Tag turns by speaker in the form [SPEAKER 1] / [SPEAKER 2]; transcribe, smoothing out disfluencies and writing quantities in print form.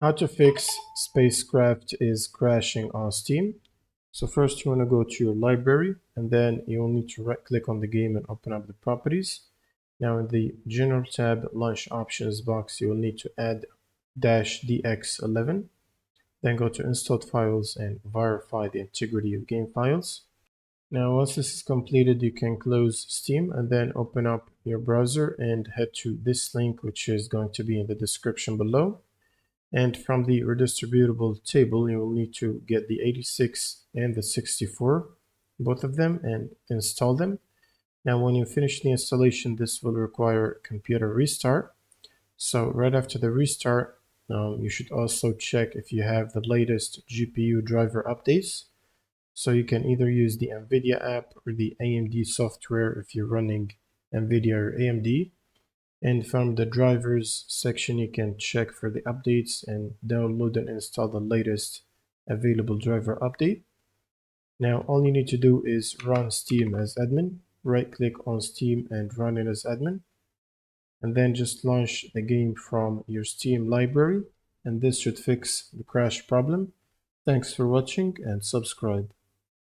[SPEAKER 1] How to fix spacecraft is crashing on Steam. So first you want to go to your library, and then you'll need to right click on the game and open up the properties. Now in the general tab launch options box, you will need to add -dx11. Then go to installed files and verify the integrity of game files. Now once this is completed, you can close Steam and then open up your browser and head to this link, which is going to be in the description below. And from the redistributable table, you will need to get the 86 and the 64, both of them, and install them. Now, when you finish the installation, this will require computer restart. So right after the restart, you should also check if you have the latest GPU driver updates. So you can either use the NVIDIA app or the AMD software if you're running NVIDIA or AMD. And from the drivers section, you can check for the updates and download and install the latest available driver update. Now, all you need to do is run Steam as admin, right click on Steam and run it as admin, and then just launch the game from your Steam library, and this should fix the crash problem. Thanks for watching and subscribe.